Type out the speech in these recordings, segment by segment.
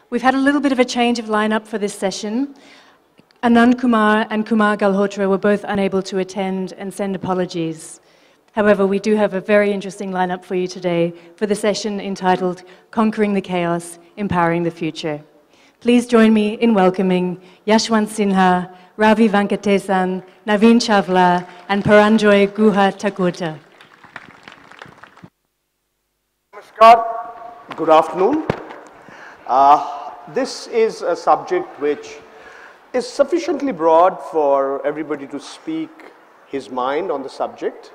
We've had a little bit of a change of lineup for this session. Anand Kumar and Kumar Galhotra were both unable to attend and send apologies. However, we do have a very interesting lineup for you today for the session entitled Conquering the Chaos, Empowering the Future. Please join me in welcoming Yashwant Sinha, Ravi Venkatesan, Naveen Chawla, and Paranjoy Guha Thakurta. Namaskar. Good afternoon. This is a subject which is sufficiently broad for everybody to speak his mind on the subject,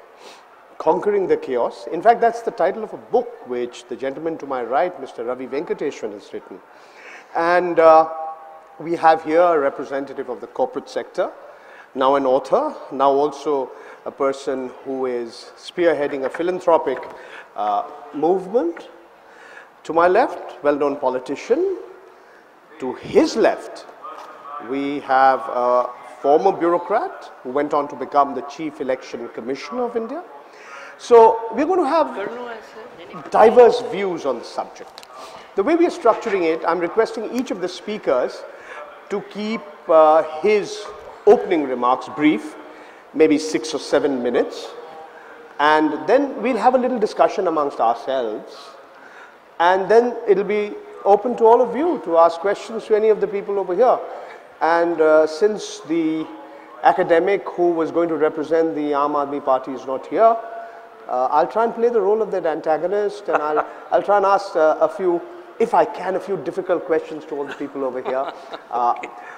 Conquering the Chaos. In fact, that's the title of a book which the gentleman to my right, Mr. Ravi Venkatesan, has written. And we have here a representative of the corporate sector, now an author, now also a person who is spearheading a philanthropic movement. To my left, well-known politician. To his left, we have a former bureaucrat who went on to become the Chief Election Commissioner of India. So we're going to have diverse views on the subject. The way we are structuring it, I'm requesting each of the speakers to keep his opening remarks brief, maybe 6 or 7 minutes, and then we'll have a little discussion amongst ourselves, and then it'll be open to all of you to ask questions to any of the people over here. And since the academic who was going to represent the Aam Aadmi Party is not here, I'll try and play the role of that antagonist, and I'll try and ask a few, if I can, a few difficult questions to all the people over here.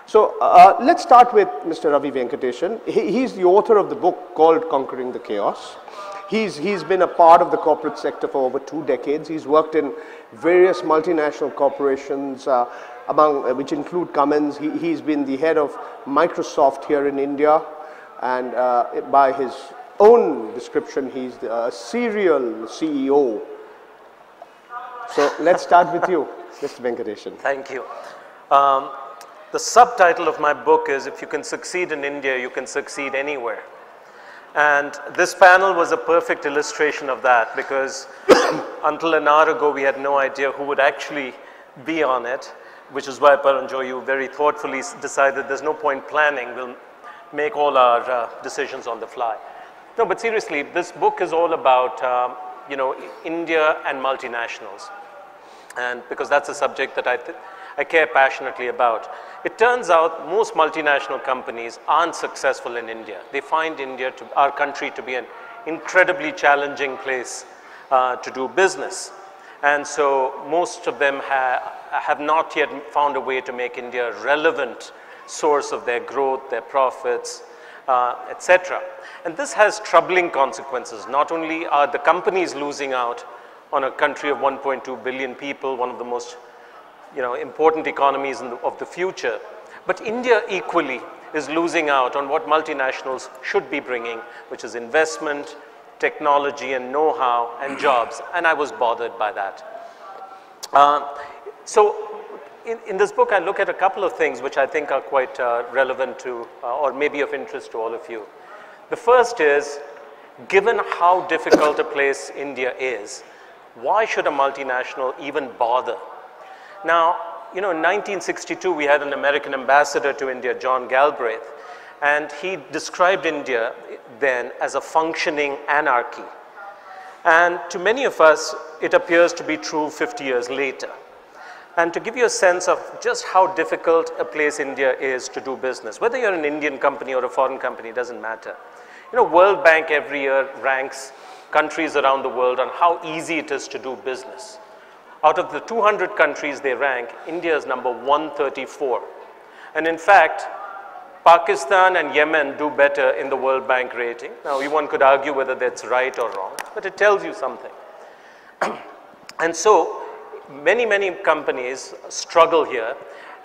So let's start with Mr. Ravi Venkatesan. He's the author of the book called Conquering the Chaos. He's been a part of the corporate sector for over 2 decades. He's worked in various multinational corporations, which include Cummins. He's been the head of Microsoft here in India, and by his own description, he's a serial CEO. So let's start with you, Mr. Venkatesan. Thank you. The subtitle of my book is, If You Can Succeed in India, You Can Succeed Anywhere. And this panel was a perfect illustration of that, because until an hour ago, we had no idea who would actually be on it, which is why, Paranjoy, you very thoughtfully decided there's no point planning. We'll make all our decisions on the fly. No, but seriously, this book is all about, India and multinationals. And because that's a subject that I care passionately about. It turns out most multinational companies aren't successful in India. They find our country to be an incredibly challenging place to do business. And so most of them have not yet found a way to make India a relevant source of their growth, their profits, etc. And this has troubling consequences. Not only are the companies losing out on a country of 1.2 billion people, one of the most important economies of the future, but India equally is losing out on what multinationals should be bringing, which is investment, technology and know-how and jobs, and I was bothered by that. So in this book I look at a couple of things which I think are quite relevant to, or maybe of interest to all of you. The first is, given how difficult a place India is, why should a multinational even bother? Now, in 1962, we had an American ambassador to India, John Galbraith, and he described India then as a functioning anarchy. And to many of us, it appears to be true 50 years later. And to give you a sense of just how difficult a place India is to do business, whether you're an Indian company or a foreign company, doesn't matter. World Bank every year ranks countries around the world on how easy it is to do business. Out of the 200 countries they rank, India is number 134. And in fact, Pakistan and Yemen do better in the World Bank rating. Now, one could argue whether that's right or wrong, but it tells you something. And so, many companies struggle here,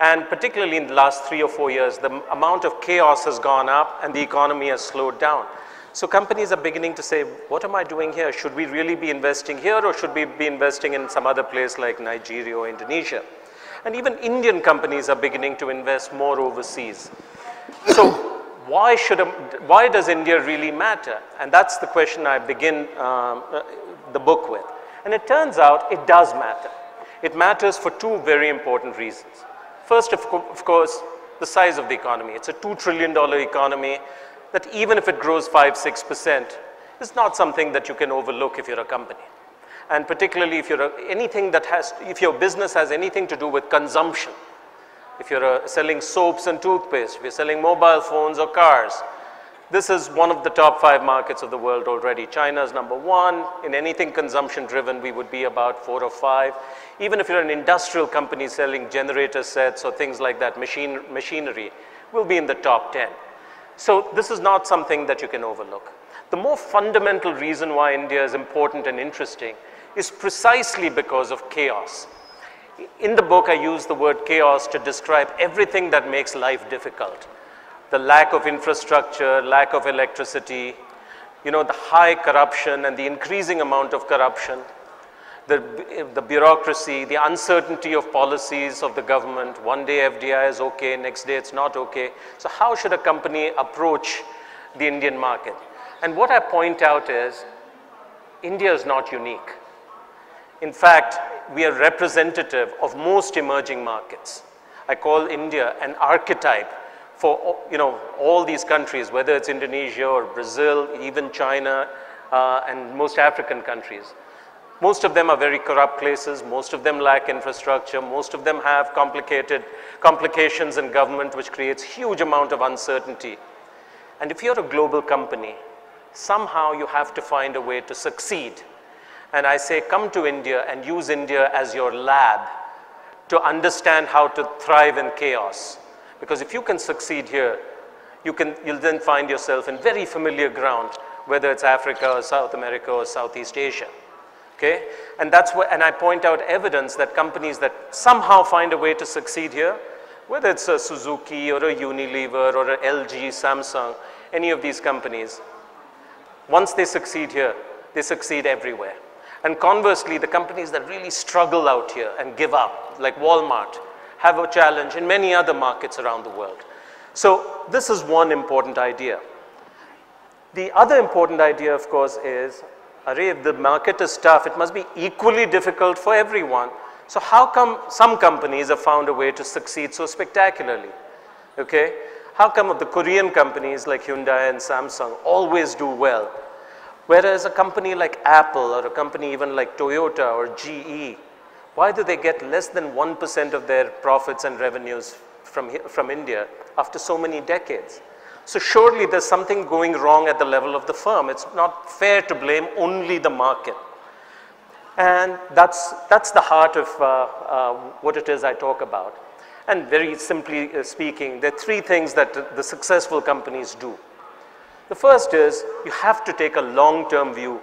and particularly in the last 3 or 4 years, the amount of chaos has gone up and the economy has slowed down. So companies are beginning to say, what am I doing here? Should we really be investing here, or should we be investing in some other place like Nigeria or Indonesia? And even Indian companies are beginning to invest more overseas. So why does India really matter? And that's the question I begin the book with. And it turns out it does matter. It matters for two very important reasons. First, of course, the size of the economy. It's a $2 trillion economy that even if it grows 5–6%, is not something that you can overlook if you're a company. And particularly if you're if your business has anything to do with consumption, if you're selling soaps and toothpaste, if you're selling mobile phones or cars, this is one of the top 5 markets of the world already. China is number 1. In anything consumption driven, we would be about 4 or 5. Even if you're an industrial company selling generator sets or things like that, machinery, we'll be in the top 10. So this is not something that you can overlook. The more fundamental reason why India is important and interesting is precisely because of chaos. In the book, I use the word chaos to describe everything that makes life difficult. The lack of infrastructure, lack of electricity, the high corruption and the increasing amount of corruption, the bureaucracy, the uncertainty of policies of the government. One day FDI is okay, next day it's not okay. So how should a company approach the Indian market? And what I point out is, India is not unique. In fact, we are representative of most emerging markets. I call India an archetype for all these countries, whether it's Indonesia or Brazil, even China, and most African countries. Most of them are very corrupt places, most of them lack infrastructure, most of them have complications in government which creates huge amount of uncertainty. And if you're a global company, somehow you have to find a way to succeed. And I say, come to India and use India as your lab to understand how to thrive in chaos. Because if you can succeed here, you'll then find yourself in very familiar ground, whether it's Africa or South America or Southeast Asia. Okay? And I point out evidence that companies that somehow find a way to succeed here, whether it's a Suzuki or a Unilever or a LG, Samsung, any of these companies, once they succeed here, they succeed everywhere. And conversely, the companies that really struggle out here and give up, like Walmart, have a challenge in many other markets around the world. So this is one important idea. The other important idea, of course, is, if the market is tough, it must be equally difficult for everyone. So how come some companies have found a way to succeed so spectacularly? Okay? How come the Korean companies like Hyundai and Samsung always do well? Whereas a company like Apple or a company even like Toyota or GE, why do they get less than 1% of their profits and revenues from India after so many decades? So surely there's something going wrong at the level of the firm. It's not fair to blame only the market. And that's the heart of what it is I talk about. And very simply speaking, there are 3 things that the successful companies do. The first is, you have to take a long-term view.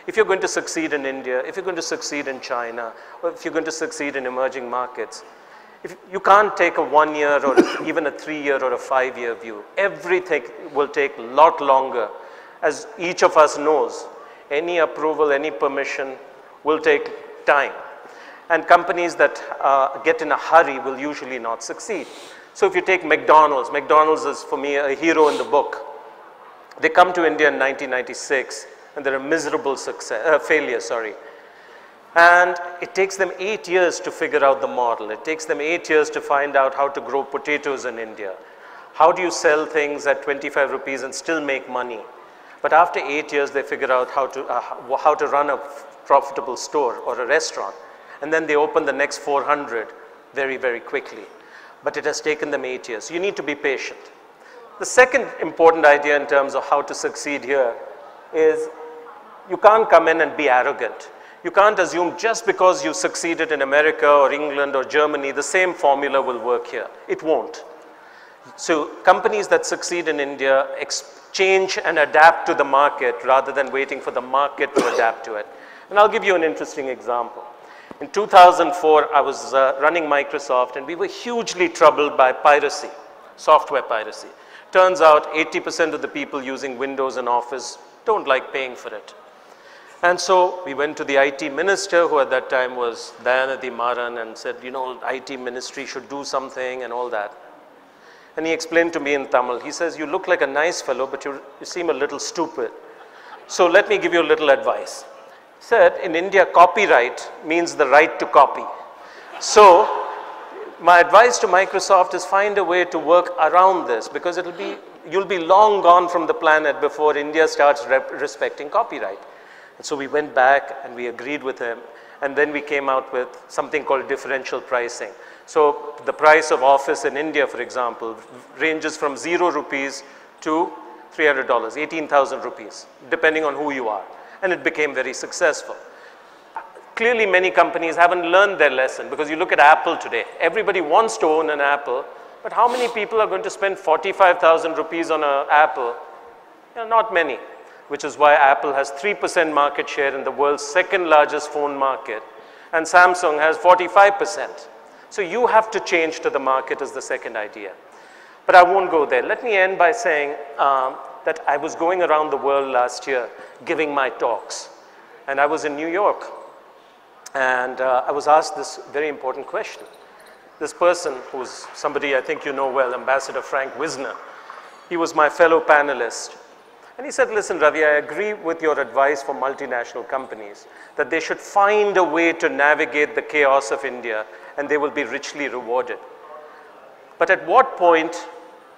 If you're going to succeed in India, if you're going to succeed in China, or if you're going to succeed in emerging markets, you can't take a 1 year or even a 3 year or a 5 year view. Everything will take a lot longer. As each of us knows, any approval, any permission will take time. And companies that get in a hurry will usually not succeed. So if you take McDonald's, McDonald's is for me a hero in the book. They come to India in 1996 and they're a miserable failure. And it takes them 8 years to figure out the model. It takes them 8 years to find out how to grow potatoes in India. How do you sell things at 25 rupees and still make money? But after 8 years, they figure out how to run a profitable store or a restaurant. And then they open the next 400 very, very quickly. But it has taken them 8 years. You need to be patient. The second important idea in terms of how to succeed here is you can't come in and be arrogant. You can't assume just because you succeeded in America or England or Germany, the same formula will work here. It won't. So companies that succeed in India change and adapt to the market rather than waiting for the market to adapt to it. And I'll give you an interesting example. In 2004, I was running Microsoft and we were hugely troubled by piracy, software piracy. Turns out 80% of the people using Windows and Office don't like paying for it. And so we went to the IT minister, who at that time was Dayanathy Maran, and said, IT ministry should do something and all that. And he explained to me in Tamil, he says, you look like a nice fellow, but you seem a little stupid. So let me give you a little advice. said in India, copyright means the right to copy. So my advice to Microsoft is find a way to work around this, because you'll be long gone from the planet before India starts respecting copyright. And so we went back and we agreed with him, and then we came out with something called differential pricing. So the price of Office in India, for example, ranges from 0 rupees to $300, 18,000 rupees, depending on who you are. And it became very successful. Clearly, many companies haven't learned their lesson, because you look at Apple today. Everybody wants to own an Apple, but how many people are going to spend 45,000 rupees on an Apple? Not many, which is why Apple has 3% market share in the world's second largest phone market, and Samsung has 45%. So you have to change to the market is the second idea. But I won't go there. Let me end by saying that I was going around the world last year giving my talks, and I was in New York. And I was asked this very important question. This person, who's somebody I think you know well, Ambassador Frank Wisner, he was my fellow panelist. And he said, listen, Ravi, I agree with your advice for multinational companies that they should find a way to navigate the chaos of India, and they will be richly rewarded. But at what point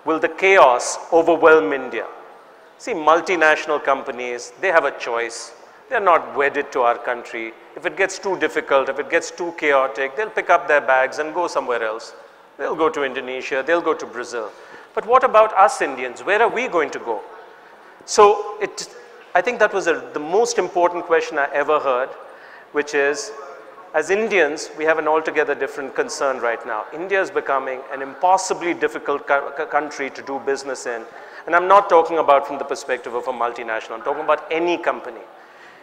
will the chaos overwhelm India? See, multinational companies, they have a choice. They're not wedded to our country. If it gets too difficult, if it gets too chaotic, they'll pick up their bags and go somewhere else. They'll go to Indonesia, they'll go to Brazil. But what about us Indians? Where are we going to go? So I think that was the most important question I ever heard, which is, as Indians, we have an altogether different concern right now. India is becoming an impossibly difficult country to do business in. And I'm not talking about from the perspective of a multinational. I'm talking about any company.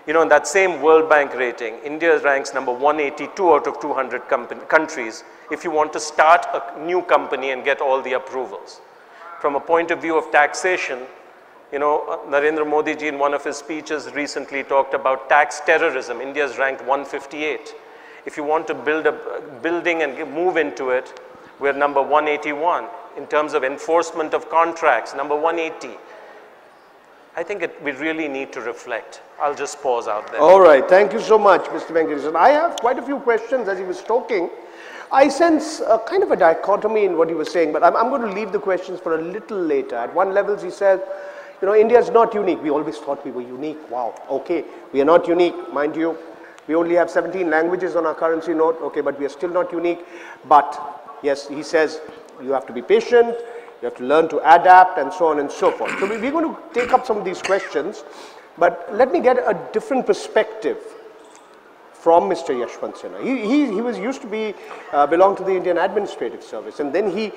You know, in that same World Bank rating, India ranks number 182 out of 200 countries if you want to start a new company and get all the approvals. From a point of view of taxation, you know, Narendra Modi ji in one of his speeches recently talked about tax terrorism. India is ranked 158. If you want to build a building and move into it, we're number 181. In terms of enforcement of contracts, number 180. I think we really need to reflect. I'll just pause out there. All right, thank you so much, Mr. Venkatesan. I have quite a few questions as he was talking. I sense a kind of a dichotomy in what he was saying, but I'm going to leave the questions for a little later. At one level, he said, you know, India is not unique. We always thought we were unique. Wow, okay, we are not unique, mind you. We only have 17 languages on our currency note, okay, but we are still not unique. But yes, he says, you have to be patient, you have to learn to adapt, and so on and so forth. So we're going to take up some of these questions, but let me get a different perspective from Mr. Yashwant Sinha. He was used to be, belong to the Indian Administrative Service, and then he,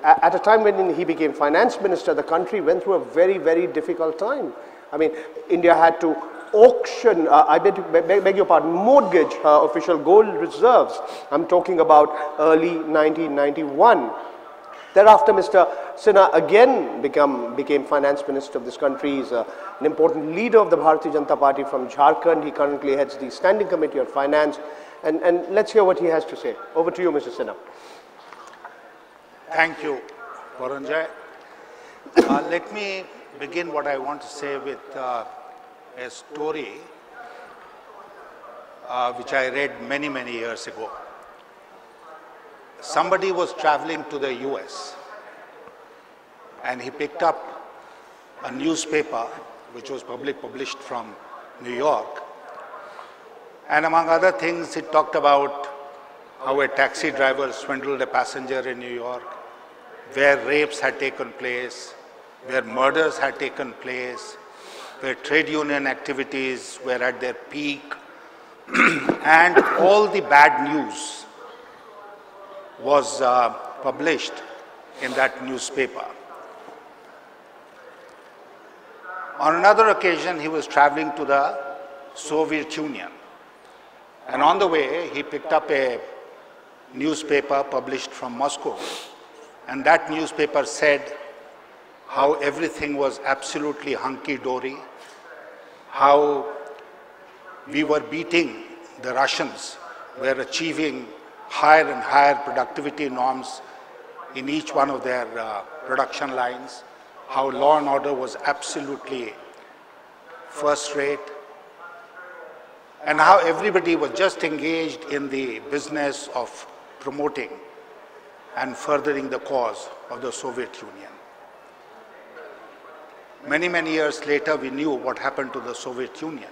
at a time when he became finance minister, the country went through a very, very difficult time. I mean, India had to auction, I beg your pardon, mortgage official gold reserves. I'm talking about early 1991. Thereafter, Mr. Sinha again became finance minister of this country. He's an important leader of the Bharatiya Janata Party from Jharkhand. He currently heads the Standing Committee on Finance. And let's hear what he has to say. Over to you, Mr. Sinha. Thank you, Paranjoy. Let me begin what I want to say with a story which I read many, many years ago. Somebody was traveling to the US and he picked up a newspaper which was published from New York, and among other things it talked about how a taxi driver swindled a passenger in New York, where rapes had taken place, where murders had taken place, where trade union activities were at their peak, and all the bad news was published in that newspaper. On another occasion, he was traveling to the Soviet Union, and on the way, he picked up a newspaper published from Moscow, and that newspaper said how everything was absolutely hunky-dory, how we were beating the Russians, were achieving higher and higher productivity norms in each one of their production lines, how law and order was absolutely first rate. and how everybody was just engaged in the business of promoting and furthering the cause of the Soviet Union. Many, many years later, we knew what happened to the Soviet Union.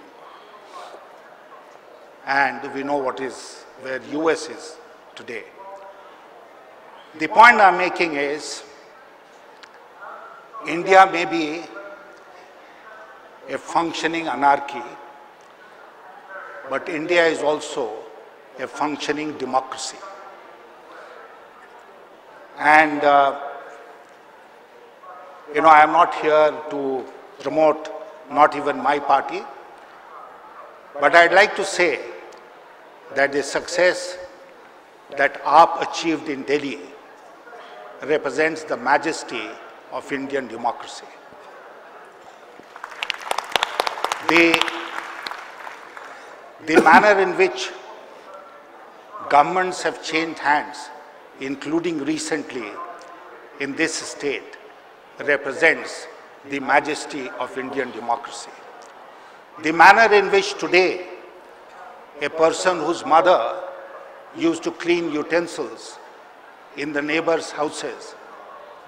And we know where US is today. The point I'm making is, India may be a functioning anarchy, but India is also a functioning democracy. And, I am not here to promote not even my party, but I'd like to say that the success that AAP achieved in Delhi represents the majesty of Indian democracy. The manner in which governments have changed hands, including recently in this state, represents the majesty of Indian democracy. The manner in which today a person whose mother used to clean utensils in the neighbors' houses,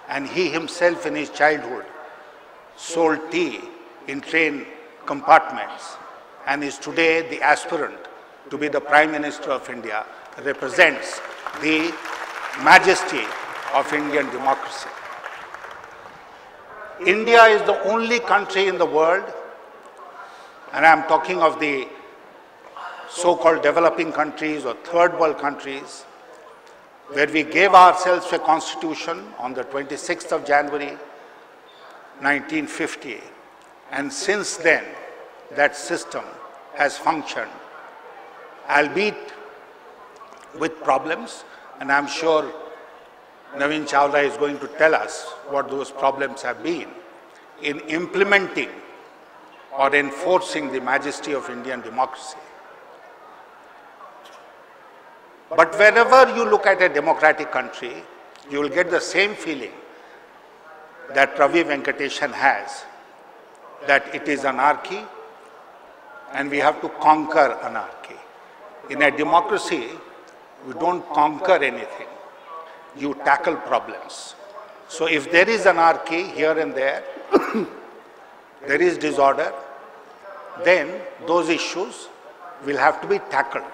and he himself in his childhood sold tea in train compartments and is today the aspirant to be the Prime Minister of India, represents the majesty of Indian democracy. India is the only country in the world, and I'm talking of the so-called developing countries or third world countries, where we gave ourselves a constitution on the 26th of January 1950, and since then that system has functioned, albeit with problems, and I'm sure Naveen Chawla is going to tell us what those problems have been in implementing or enforcing the majesty of Indian democracy. But wherever you look at a democratic country, you will get the same feeling that Ravi Venkatesan has, that it is anarchy and we have to conquer anarchy. In a democracy, you don't conquer anything, you tackle problems. So if there is anarchy here and there, there is disorder, then those issues will have to be tackled.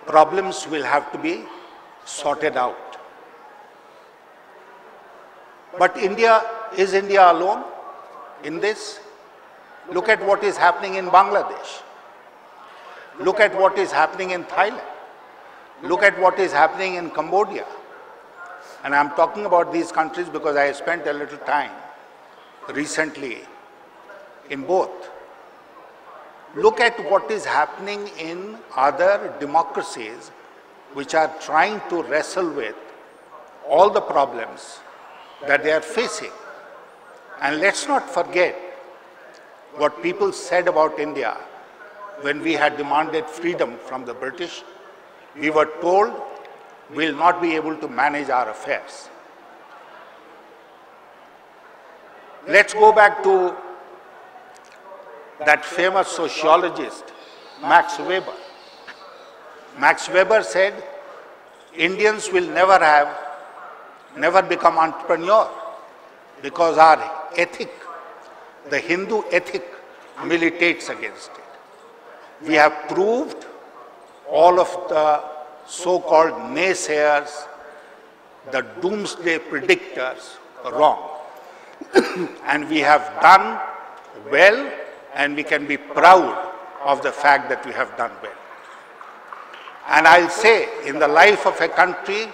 Problems will have to be sorted out. But is India alone in this? Look at what is happening in Bangladesh. Look at what is happening in Thailand. Look at what is happening in Cambodia. And I'm talking about these countries because I spent a little time recently in both. Look at what is happening in other democracies which are trying to wrestle with all the problems that they are facing. And let's not forget what people said about India when we had demanded freedom from the British. We were told we will not be able to manage our affairs. Let's go back to that famous sociologist, Max Weber. Max Weber said, Indians will never become entrepreneur because our ethic, the Hindu ethic, militates against it. We have proved all of the so-called naysayers, the doomsday predictors wrong. And we have done well, and we can be proud of the fact that we have done well. And I'll say, in the life of a country,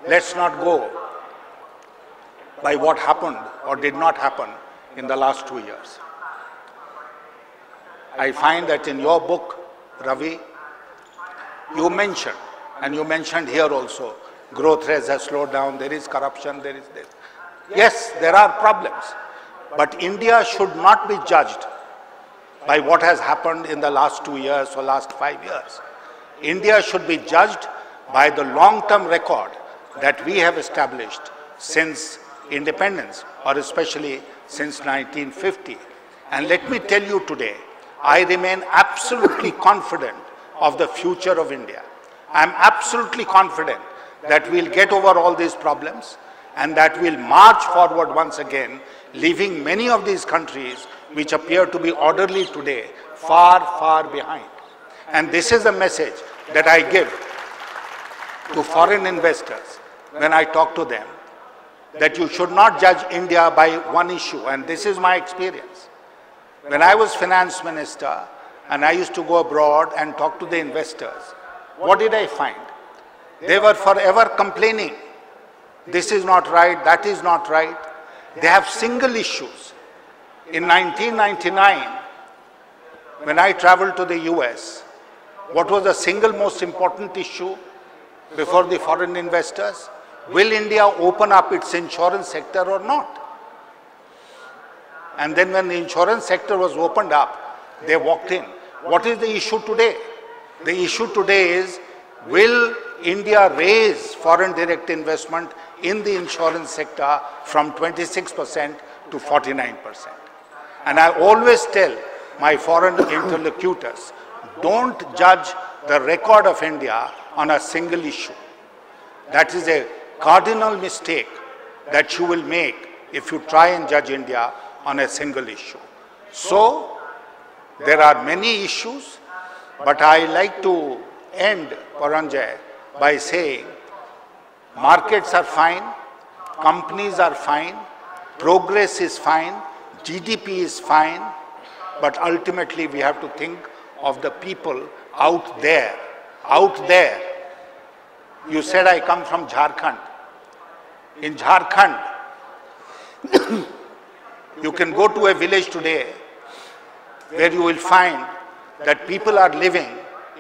let's not go by what happened or did not happen in the last 2 years. I find that in your book, Ravi, you mentioned, and you mentioned here also, growth rates have slowed down, there is corruption, there is this. Yes, there are problems, but India should not be judged by what has happened in the last 2 years or last 5 years. India should be judged by the long-term record that we have established since independence, or especially since 1950. And let me tell you today, I remain absolutely confident of the future of India. I am absolutely confident that we'll get over all these problems and that we'll march forward once again, leaving many of these countries which appear to be orderly today far, far behind. And this is a message that I give to foreign investors when I talk to them, that you should not judge India by one issue, and this is my experience. When I was finance minister and I used to go abroad and talk to the investors, what did I find? They were forever complaining. This is not right, that is not right. They have single issues. In 1999, when I traveled to the US, what was the single most important issue before the foreign investors? Will India open up its insurance sector or not? And then when the insurance sector was opened up, they walked in. What is the issue today? The issue today is, will India raise foreign direct investment in the insurance sector from 26% to 49%? And I always tell my foreign interlocutors, don't judge the record of India on a single issue. That is a cardinal mistake that you will make if you try and judge India on a single issue. So, there are many issues, but I like to end, Paranjoy, by saying markets are fine, companies are fine, progress is fine, GDP is fine, but ultimately we have to think of the people out there. Out there. You said I come from Jharkhand. In Jharkhand, you can go to a village today where you will find that people are living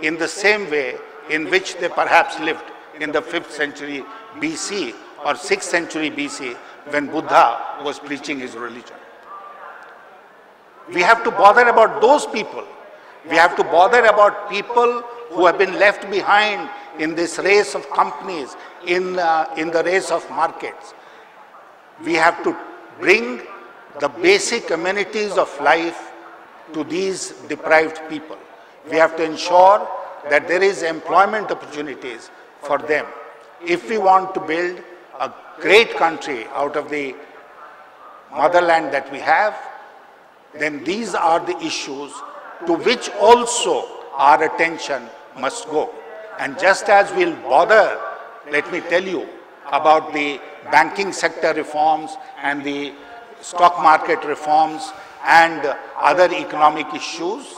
in the same way in which they perhaps lived in the 5th century BC or 6th century BC when Buddha was preaching his religion. We have to bother about those people. We have to bother about people who have been left behind in this race of companies, in the race of markets. We have to bring the basic amenities of life to these deprived people. We have to ensure that there is employment opportunities for them. If we want to build a great country out of the motherland that we have, then these are the issues to which also our attention must go. And just as we'll bother, let me tell you, about the banking sector reforms and the stock market reforms and other economic issues,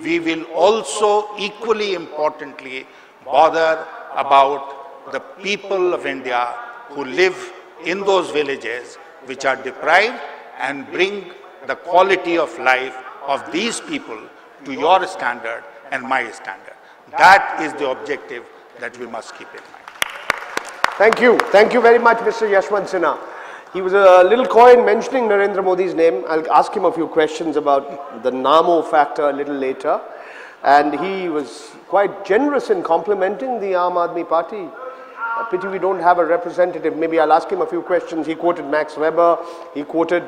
we will also equally importantly bother about the people of India who live in those villages which are deprived, and bring the quality of life of these people to your standard and my standard. That is the objective that we must keep in mind. Thank you. Thank you very much, Mr. Yashwant Sinha. He was a little coy in mentioning Narendra Modi's name. I'll ask him a few questions about the Namo factor a little later. And he was quite generous in complimenting the Aam Aadmi Party. A pity we don't have a representative. Maybe I'll ask him a few questions. He quoted Max Weber. He quoted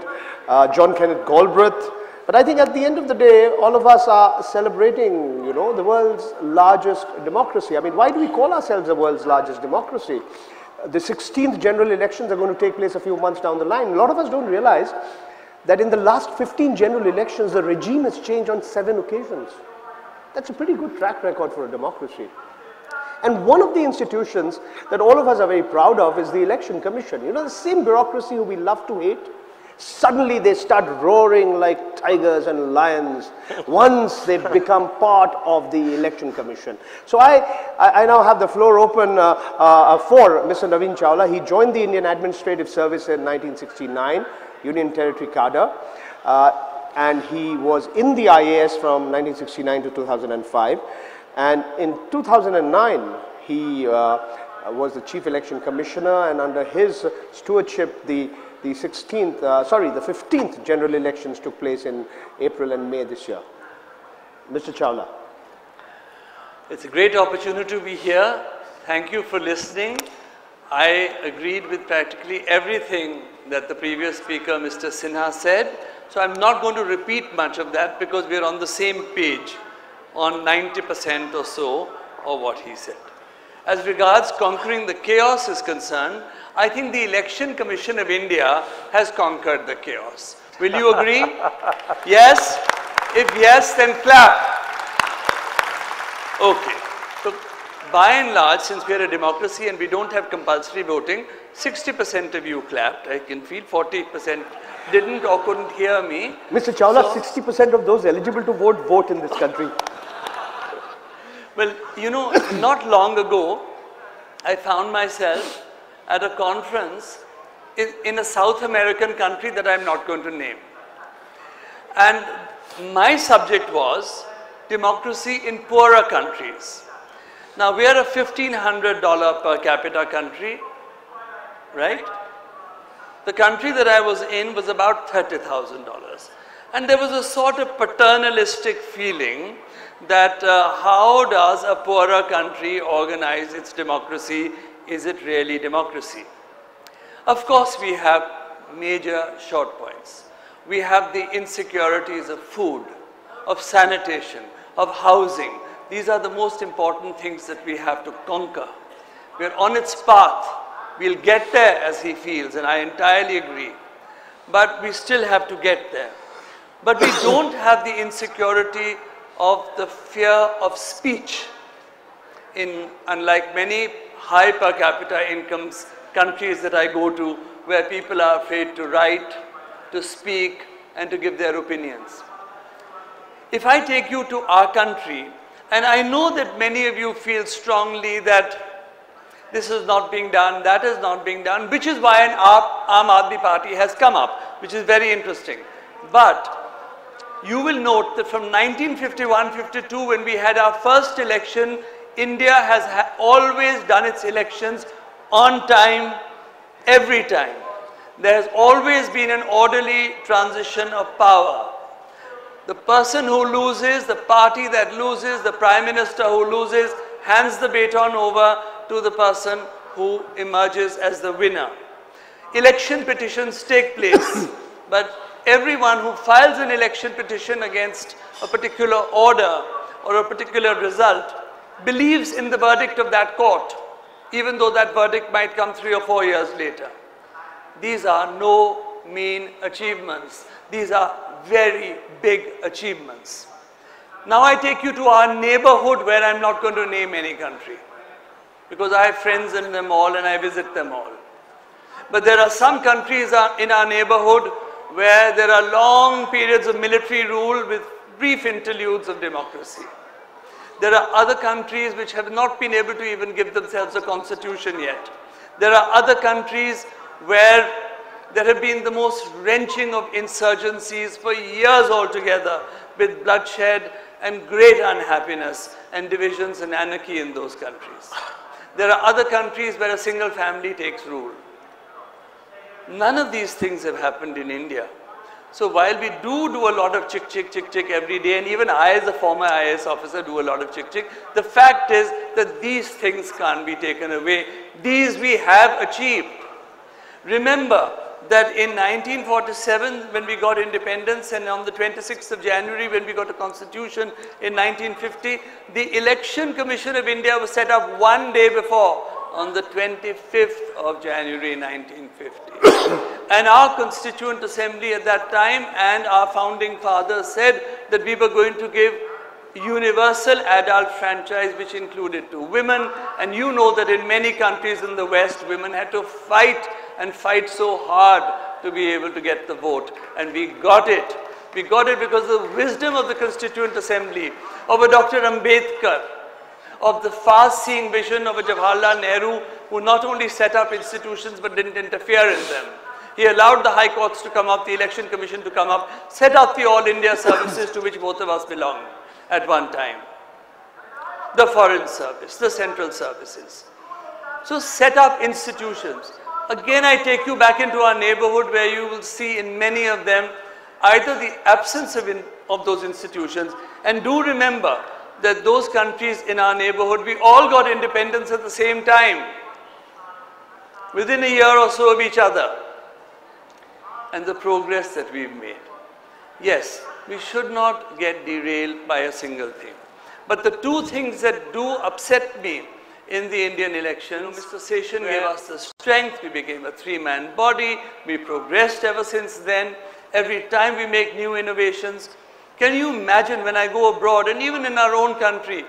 John Kenneth Galbraith. But I think at the end of the day, all of us are celebrating, you know, the world's largest democracy. I mean, why do we call ourselves the world's largest democracy? The 16th general elections are going to take place a few months down the line. A lot of us don't realize that in the last 15 general elections, the regime has changed on 7 occasions. That's a pretty good track record for a democracy. And one of the institutions that all of us are very proud of is the Election Commission. You know, the same bureaucracy who we love to hate, suddenly they start roaring like tigers and lions once they become part of the Election Commission. So I now have the floor open for Mr. Naveen Chawla. He joined the Indian Administrative Service in 1969, Union Territory cadre, and he was in the IAS from 1969 to 2005. And in 2009, he was the Chief Election Commissioner, and under his stewardship, the 15th general elections took place in April and May this year. Mr. Chawla. It's a great opportunity to be here, Thank you for listening. I agreed with practically everything that the previous speaker, Mr. Sinha, said. So I'm not going to repeat much of that because we're on the same page on 90% or so of what he said. As regards conquering the chaos is concerned, I think the Election Commission of India has conquered the chaos. Will you agree? Yes? If yes, then clap. Okay. So by and large, since we are a democracy and we don't have compulsory voting, 60% of you clapped. I can feel 40% didn't or couldn't hear me. Mr. Chawla, 60% of those eligible to vote in this country. Well, you know, not long ago, I found myself at a conference in a South American country that I'm not going to name. And my subject was democracy in poorer countries. Now, we are a $1,500 per capita country, right? The country that I was in was about $30,000. And there was a sort of paternalistic feeling that how does a poorer country organize its democracy? Is it really democracy? Of course, we have major short points. We have the insecurities of food, of sanitation, of housing. These are the most important things that we have to conquer. We're on its path. We'll get there as he feels, and I entirely agree. But we still have to get there. But we don't have the insecurity of the fear of speech. Unlike many high per capita incomes countries that I go to, where people are afraid to write, to speak, and to give their opinions. If I take you to our country, and I know that many of you feel strongly that this is not being done, that is not being done, which is why an Aam Aadmi Party has come up, which is very interesting. But you will note that from 1951-52, when we had our first election, India has always done its elections on time, every time. There has always been an orderly transition of power. The person who loses, the party that loses, the Prime Minister who loses, hands the baton over to the person who emerges as the winner. Election petitions take place, but everyone who files an election petition against a particular order or a particular result believes in the verdict of that court, even though that verdict might come 3 or 4 years later. These are no mean achievements. These are very big achievements. Now I take you to our neighborhood, where I'm not going to name any country, because I have friends in them all and I visit them all. But there are some countries in our neighborhood where there are long periods of military rule with brief interludes of democracy. There are other countries which have not been able to even give themselves a constitution yet. There are other countries where there have been the most wrenching of insurgencies for years altogether, with bloodshed and great unhappiness and divisions and anarchy in those countries. There are other countries where a single family takes rule. None of these things have happened in India. So while we do a lot of chick every day, and even I as a former IAS officer do a lot of chick, the fact is that these things can't be taken away. These we have achieved. Remember that in 1947, when we got independence, and on the 26th of January, when we got a constitution in 1950, the Election Commission of India was set up one day before, on the 25th of January 1950. And our Constituent Assembly at that time and our founding fathers said that we were going to give universal adult franchise, which included to women. And you know that in many countries in the West, women had to fight and fight so hard to be able to get the vote. And we got it. We got it because of the wisdom of the Constituent Assembly, of a Dr. Ambedkar, of the far-seeing vision of a Jawaharlal Nehru, who not only set up institutions but didn't interfere in them. He allowed the high courts to come up, the election commission to come up, set up the All India services to which both of us belonged at one time. The foreign service, the central services. So set up institutions. Again, I take you back into our neighborhood, where you will see in many of them either the absence of those institutions, and do remember that those countries in our neighborhood, we all got independence at the same time, within a year or so of each other, and the progress that we've made. Yes, we should not get derailed by a single thing. But the two things that do upset me in the Indian elections, Mr. Session gave us the strength, we became a three-man body, we progressed ever since then. Every time we make new innovations. Can you imagine when I go abroad, and even in our own country,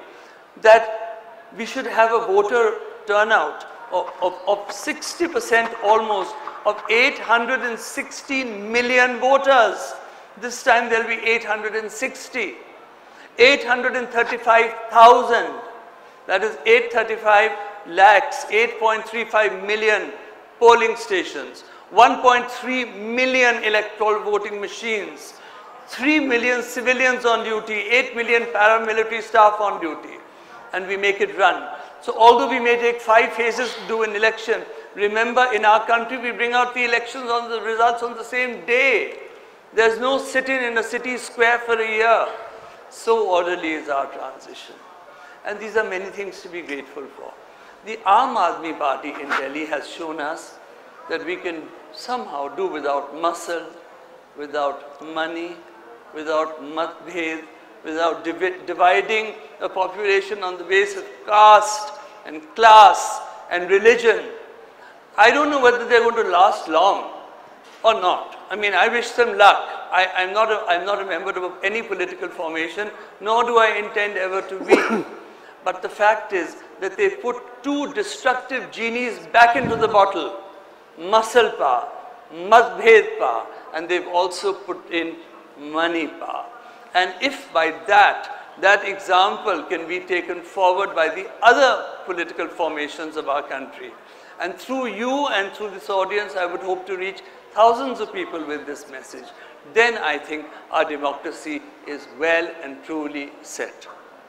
that we should have a voter turnout of 60% almost, of 816 million voters. This time there will be 860. 835,000, that is 835 lakhs, 8.35 million polling stations, 1.3 million electoral voting machines, 3 million civilians on duty, 8 million paramilitary staff on duty, and we make it run. So although we may take 5 phases to do an election, remember in our country we bring out the elections on the results on the same day. There's no sitting in a city square for a year. So orderly is our transition. And these are many things to be grateful for. The Aam Aadmi Party in Delhi has shown us that we can somehow do without muscle, without money, without matbhed, without dividing the population on the basis of caste and class and religion. I don't know whether they're going to last long or not. I mean, I wish them luck. I'm not a member of any political formation, nor do I intend ever to be. But the fact is that they put 2 destructive genies back into the bottle. Muscle power, matbhed power, and they've also put in money power. And if by that example can be taken forward by the other political formations of our country, and through you and through this audience, I would hope to reach thousands of people with this message, then I think our democracy is well and truly set.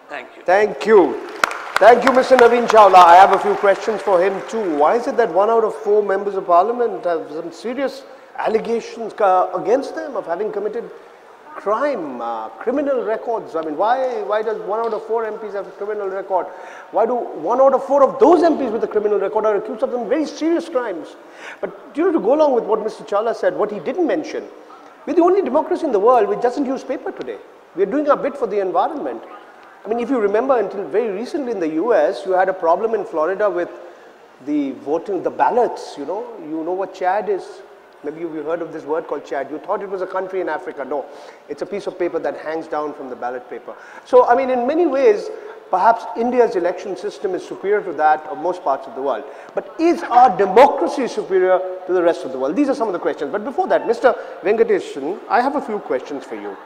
Thank you. Thank you. Thank you, Mr. Naveen Chawla. I have a few questions for him too. Why is it that 1 out of 4 members of parliament have some serious allegations against them of having committed crime, criminal records? I mean, why does 1 out of 4 MPs have a criminal record? Why do 1 out of 4 of those MPs with a criminal record are accused of some very serious crimes? But to go along with what Mr. Chawla said, what he didn't mention, we're the only democracy in the world which doesn't use paper today. We're doing our bit for the environment. I mean, if you remember, until very recently in the US, you had a problem in Florida with the voting, the ballots, you know what Chad is? Maybe you've heard of this word called Chad. You thought it was a country in Africa. No, it's a piece of paper that hangs down from the ballot paper. So, I mean, in many ways, perhaps India's election system is superior to that of most parts of the world. But is our democracy superior to the rest of the world? These are some of the questions. But before that, Mr. Venkatesan, I have a few questions for you.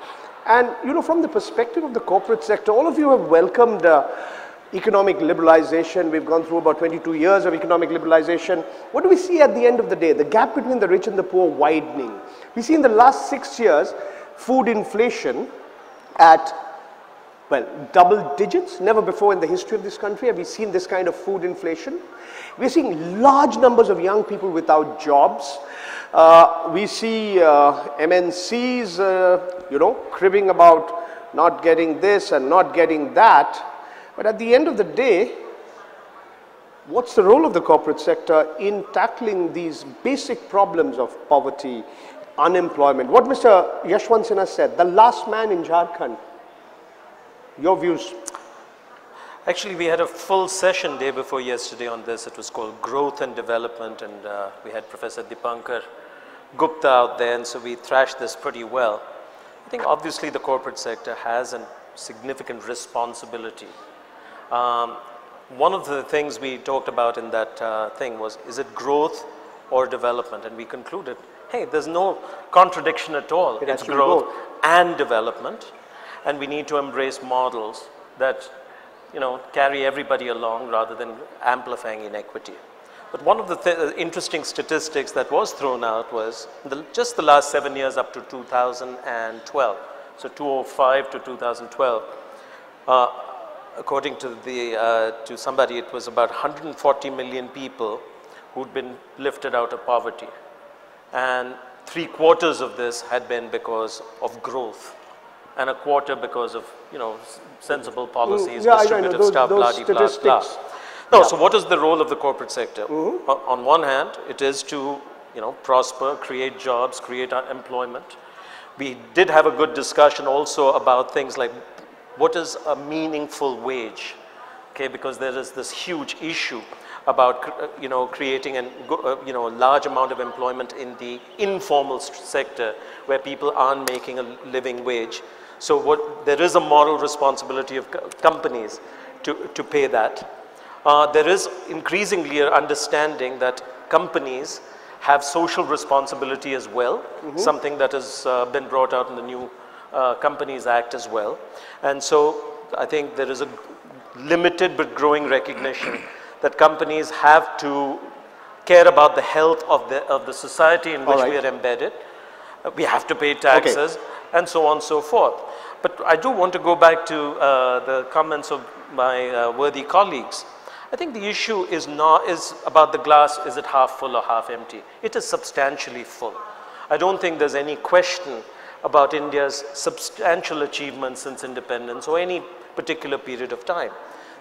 And, from the perspective of the corporate sector, all of you have welcomed economic liberalization. We've gone through about 22 years of economic liberalization. What do we see at the end of the day? The gap between the rich and the poor widening. We see in the last 6 years, food inflation at, well, double digits. Never before in the history of this country have we seen this kind of food inflation. We're seeing large numbers of young people without jobs. We see MNCs, cribbing about not getting this and not getting that. But at the end of the day, what's the role of the corporate sector in tackling these basic problems of poverty, unemployment? What Mr. Yashwant Sinha said, the last man in Jharkhand. Your views? Actually, we had a full session day before yesterday on this. It was called Growth and Development, and we had Professor Dipankar Gupta out there, and so we thrashed this pretty well. I think obviously the corporate sector has a significant responsibility. One of the things we talked about in that thing was, is it growth or development? And we concluded, hey, there's no contradiction at all. It's growth and development, and we need to embrace models that carry everybody along rather than amplifying inequity. But one of the interesting statistics that was thrown out was just the last 7 years up to 2012. So 2005 to 2012. According to to somebody, it was about 140 million people who'd been lifted out of poverty. And 3/4 of this had been because of growth. and a quarter because of, sensible policies, Yeah, I know, distributive stuff, blah, those blah, blah. statistics. No, Yeah. so what is the role of the corporate sector? On one hand, it is to, prosper, create jobs, create employment. We did have a good discussion also about things like what is a meaningful wage, okay? Because there is this huge issue about, creating a large amount of employment in the informal sector where people aren't making a living wage. So there is a moral responsibility of companies to pay that. There is increasingly an understanding that companies have social responsibility as well, something that has been brought out in the new Companies Act as well. And so I think there is a limited but growing recognition that companies have to care about the health of the society in which we are embedded. We have to pay taxes and so on and so forth. But I do want to go back to the comments of my worthy colleagues. I think the issue is about the glass, is it half full or half empty? It is substantially full. I don't think there's any question about India's substantial achievements since independence or any particular period of time.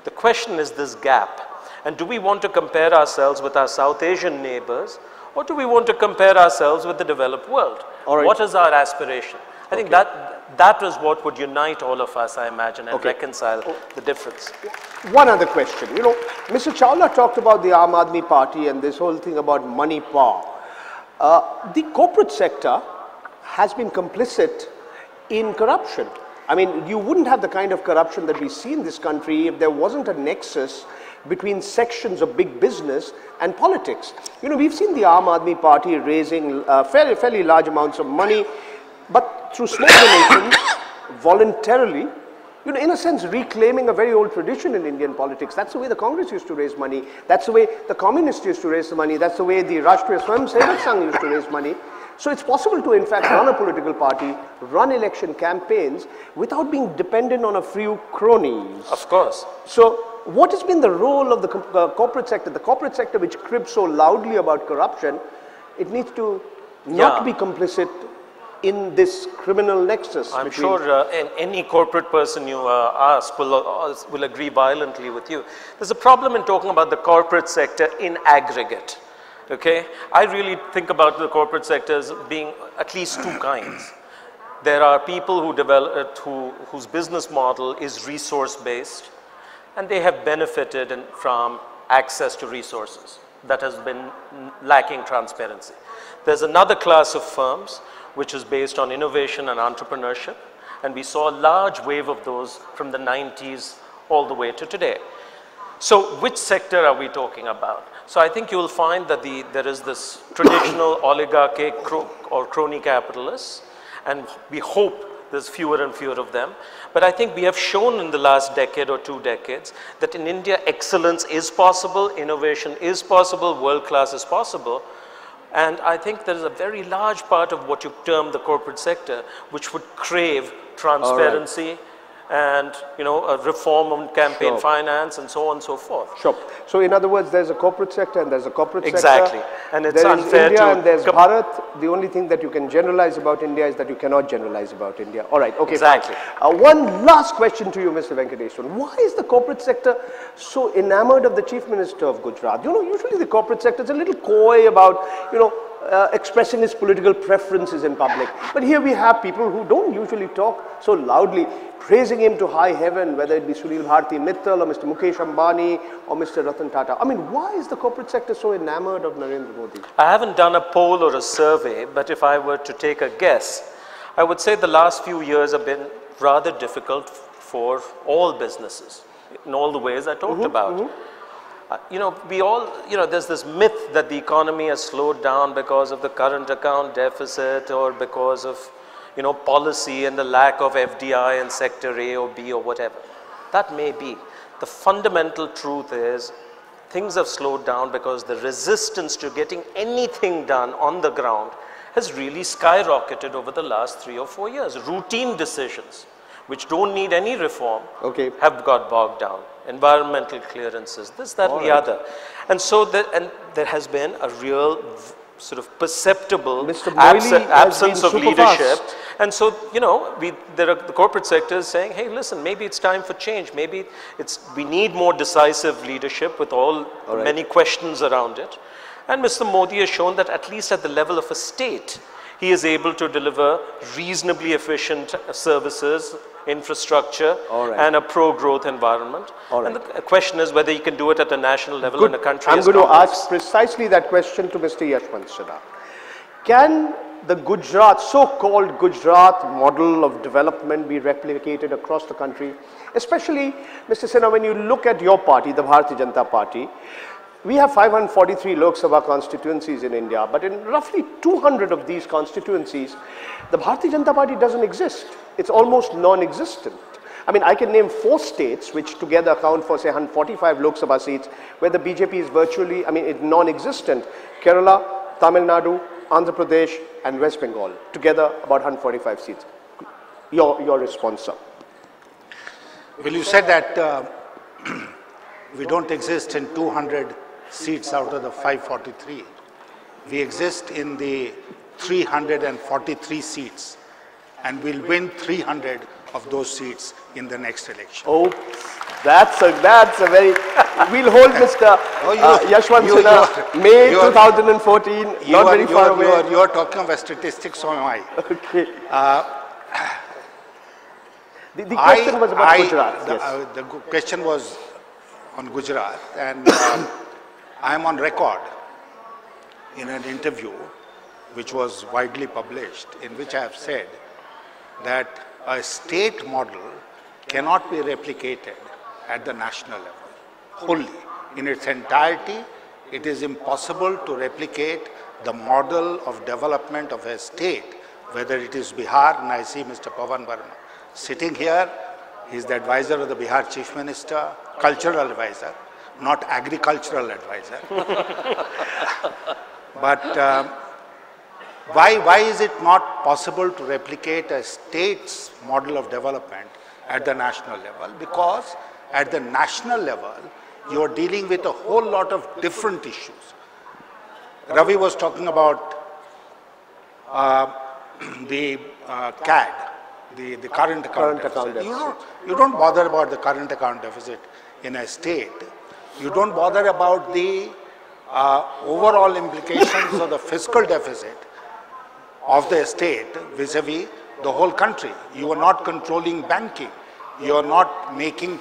The question is this gap. And do we want to compare ourselves with our South Asian neighbors, or do we want to compare ourselves with the developed world? What is our aspiration? I think that is what would unite all of us, I imagine, and reconcile the difference. One other question. Mr. Chawla talked about the Aam Aadmi Party and this whole thing about money power. The corporate sector has been complicit in corruption. I mean, you wouldn't have the kind of corruption that we see in this country if there wasn't a nexus between sections of big business and politics. We've seen the Aam Aadmi Party raising fairly large amounts of money, but through small donations, voluntarily, in a sense, reclaiming a very old tradition in Indian politics. That's the way the Congress used to raise money. That's the way the communists used to raise the money. That's the way the Rashtriya Swayamsevak Sangh used to raise money. So it's possible to, in fact, run a political party, run election campaigns without being dependent on a few cronies. Of course. So what has been the role of the corporate sector? The corporate sector, which cribs so loudly about corruption, it needs to not be complicit in this criminal nexus. I'm sure any corporate person you ask will agree violently with you. There's a problem in talking about the corporate sector in aggregate. Okay, I really think about the corporate sector as being at least two kinds. There are people who develop, whose business model is resource-based, and they have benefited from access to resources that has been lacking transparency. There's another class of firms which is based on innovation and entrepreneurship, and we saw a large wave of those from the 90s all the way to today. So which sector are we talking about? So I think you will find that there is this traditional oligarchic or crony capitalists, and we hope there's fewer and fewer of them. But I think we have shown in the last decade or 2 decades that in India excellence is possible, innovation is possible, world class is possible. And I think there is a very large part of what you term the corporate sector which would crave transparency and a reform on campaign finance and so on and so forth. Sure. So in other words, there's a corporate sector and there's a corporate sector. Exactly. And it's there is unfair India to and there's Bharat. The only thing that you can generalize about India is that you cannot generalize about India. All right, okay. Exactly. One last question to you, Mr. Venkatesan. Why is the corporate sector so enamored of the Chief Minister of Gujarat? Usually the corporate sector is a little coy about, expressing his political preferences in public. But here we have people who don't usually talk so loudly, praising him to high heaven, whether it be Sunil Bharti Mittal or Mr. Mukesh Ambani or Mr. Ratan Tata. I mean, why is the corporate sector so enamored of Narendra Modi? I haven't done a poll or a survey, but if I were to take a guess, I would say the last few years have been rather difficult for all businesses in all the ways I talked about. We all, there's this myth that the economy has slowed down because of the current account deficit or because of, policy and the lack of FDI in sector A or B or whatever. That may be. The fundamental truth is things have slowed down because the resistance to getting anything done on the ground has really skyrocketed over the last 3 or 4 years. Routine decisions, which don't need any reform, have got bogged down. Environmental clearances, this, that, and the other. And so there has been a real sort of perceptible Mr. Moily absence of super leadership. fast. And so, you know, there are the corporate sectors saying, hey, listen, maybe it's time for change. Maybe we need more decisive leadership with all the many questions around it. And Mr. Modi has shown that at least at the level of a state, he is able to deliver reasonably efficient services, infrastructure, and a pro-growth environment. And the question is whether he can do it at a national level in a country I'm going to ask precisely that question to Mr. Yashwant Sinha. Can the Gujarat, so-called Gujarat model of development be replicated across the country? Especially, Mr. Sinha, when you look at your party, the Bharatiya Janata Party, we have 543 Lok Sabha constituencies in India, but in roughly 200 of these constituencies, the Bharatiya Janata Party doesn't exist. It's almost non-existent. I mean, I can name 4 states which together account for, say, 145 Lok Sabha seats, where the BJP is virtually, I mean, it's non-existent. Kerala, Tamil Nadu, Andhra Pradesh, and West Bengal, together about 145 seats. Your response, sir. Well, you said that we don't exist in 200 seats out of the 543. We exist in the 343 seats, and we'll win 300 of those seats in the next election. Oh, that's a very, we'll hold Mr. Yashwant Sinha, May 2014, not very far away. You are talking of statistics, so am I. Okay. The question was about Gujarat. Yes. The question was on Gujarat, and I am on record in an interview which was widely published, in which I have said that a state model cannot be replicated at the national level wholly. In its entirety, it is impossible to replicate the model of development of a state, whether it is Bihar, and I see Mr. Pavan Verma sitting here. He is the advisor of the Bihar Chief Minister, cultural advisor, not agricultural advisor. But why is it not possible to replicate a state's model of development at the national level? Because at the national level, you are dealing with a whole lot of different issues. Ravi was talking about the CAD, the current account deficit. You don't bother about the current account deficit in a state. You don't bother about the overall implications of the fiscal deficit of the state vis-a-vis the whole country. You are not controlling banking. You are not making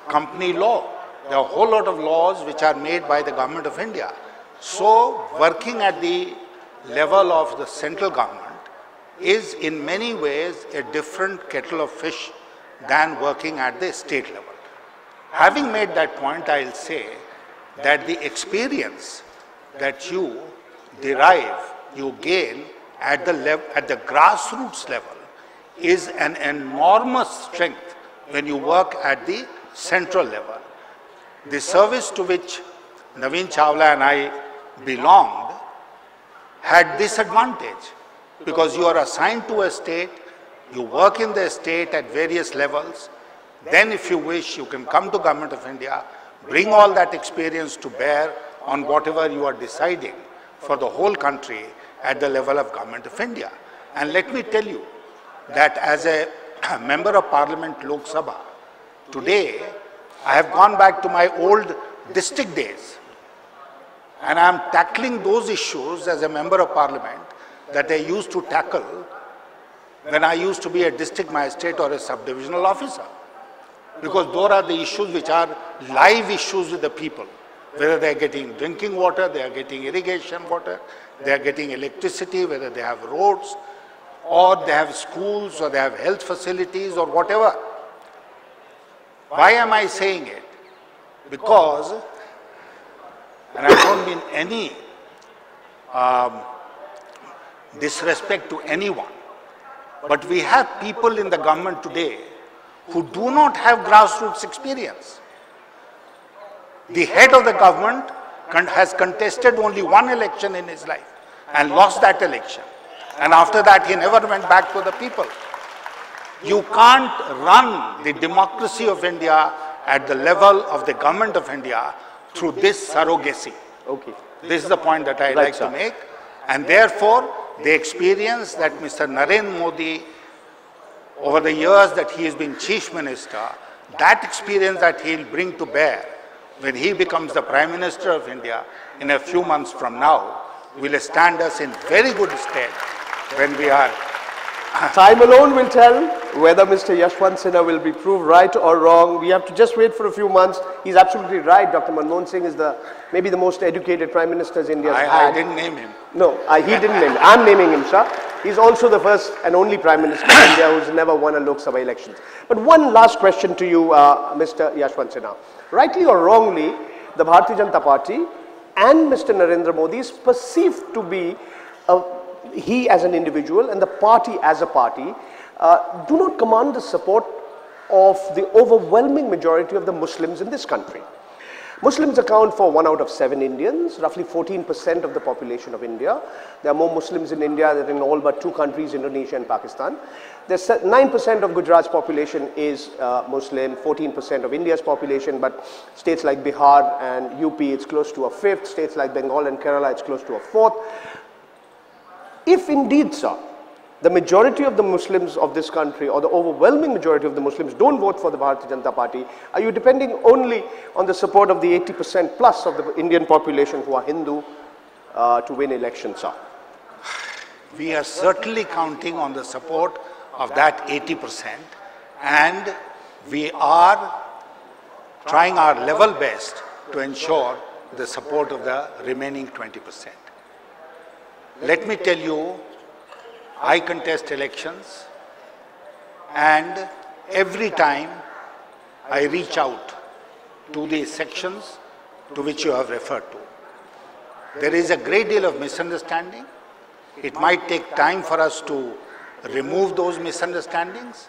company law. There are a whole lot of laws which are made by the government of India. So working at the level of the central government is in many ways a different kettle of fish than working at the state level. Having made that point, I'll say that the experience that you derive, you gain at the grassroots level is an enormous strength when you work at the central level. The service to which Naveen, Chawla and I belonged had this advantage, because you are assigned to a state, you work in the state at various levels, then if you wish, you can come to Government of India, bring all that experience to bear on whatever you are deciding for the whole country at the level of Government of India. And let me tell you that as a Member of Parliament Lok Sabha, today I have gone back to my old district days, and I am tackling those issues as a Member of Parliament that I used to tackle when I used to be a district magistrate or a sub-divisional officer. Because those are the issues which are live issues with the people, whether they are getting drinking water, they are getting irrigation water, they are getting electricity, whether they have roads, or they have schools, or they have health facilities, or whatever. Why am I saying it? Because, and I don't mean any disrespect to anyone, but we have people in the government today who do not have grassroots experience. The head of the government has contested only one election in his life and lost that election. And after that, he never went back to the people. You can't run the democracy of India at the level of the Government of India through this surrogacy. Okay. This is the point that I like to make. And therefore, the experience that Mr. Narendra Modi, over the years that he has been Chief Minister, that experience that he will bring to bear when he becomes the Prime Minister of India in a few months from now, will stand us in very good stead when we are. Time alone will tell whether Mr. Yashwant Sinha will be proved right or wrong. We have to just wait for a few months. He's absolutely right. Dr. Manmohan Singh is maybe the most educated Prime Minister India's had. I didn't name him. No, he didn't name him. I'm naming him, sir. He's also the first and only Prime Minister of India who's never won a Lok Sabha elections. But one last question to you, Mr. Yashwant Sinha. Rightly or wrongly, the Bharatiya Janata Party and Mr. Narendra Modi is perceived to be he as an individual and the party as a party do not command the support of the overwhelming majority of the Muslims in this country. Muslims account for 1 out of 7 Indians, roughly 14% of the population of India. There are more Muslims in India than in all but 2 countries, Indonesia and Pakistan. There's 9% of Gujarat's population is Muslim, 14% of India's population, but states like Bihar and UP, it's close to a 5th. States like Bengal and Kerala, it's close to a 4th. If indeed, sir, the majority of the Muslims of this country or the overwhelming majority of the Muslims don't vote for the Bharatiya Janata Party, are you depending only on the support of the 80% plus of the Indian population who are Hindu to win elections, sir? We are certainly counting on the support of that 80%, and we are trying our level best to ensure the support of the remaining 20%. Let me tell you, I contest elections, and every time I reach out to the sections to which you have referred to. There is a great deal of misunderstanding. It might take time for us to remove those misunderstandings,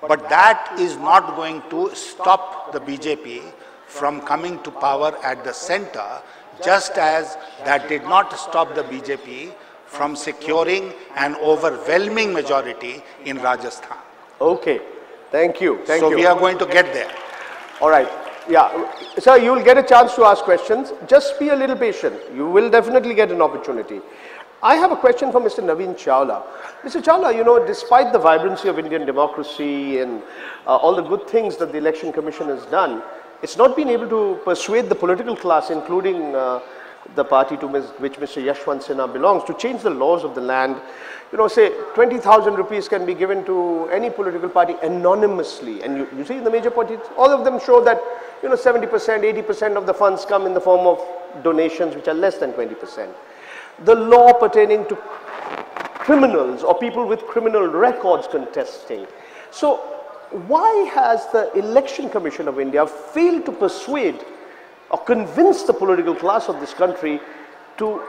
but that is not going to stop the BJP from coming to power at the center, just as that did not stop the BJP from securing an overwhelming majority in Rajasthan. Okay, thank you. Thank you. So we are going to get there. All right. Yeah, sir, you will get a chance to ask questions. Just be a little patient. You will definitely get an opportunity. I have a question for Mr. Naveen Chawla. Mr. Chawla, you know, despite the vibrancy of Indian democracy and all the good things that the Election Commission has done, it's not been able to persuade the political class, including the party to which Mr. Yashwant Sinha belongs, to change the laws of the land. You know, say 20,000 rupees can be given to any political party anonymously. And you see in the major parties, all of them show that, you know, 70%, 80% of the funds come in the form of donations which are less than 20%. The law pertaining to criminals or people with criminal records contesting. So why has the Election Commission of India failed to persuade or convince the political class of this country to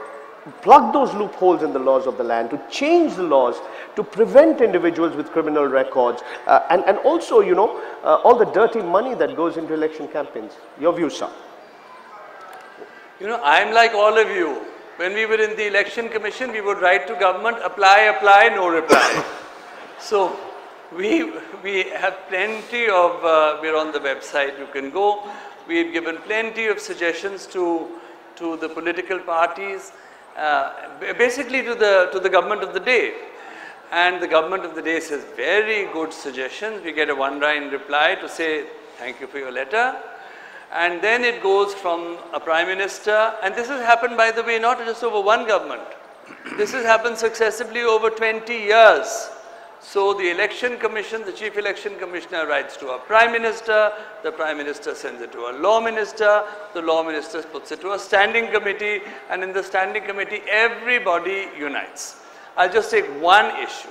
plug those loopholes in the laws of the land, to change the laws, to prevent individuals with criminal records, and also, you know, all the dirty money that goes into election campaigns? Your view, sir? You know, I'm like all of you. When we were in the Election Commission, we would write to government, apply, no reply. So we have plenty of, we're on the website, you can go. We've given plenty of suggestions to the political parties, basically to the government of the day. And the government of the day says very good suggestions. We get a one-line reply to say, thank you for your letter. And then it goes from a Prime Minister, and this has happened, by the way, not just over one government. This has happened successively over 20 years. So the Election Commission, the Chief Election Commissioner writes to a Prime Minister, the Prime Minister sends it to a Law Minister, the Law Minister puts it to a Standing Committee, and in the Standing Committee everybody unites. I'll just take one issue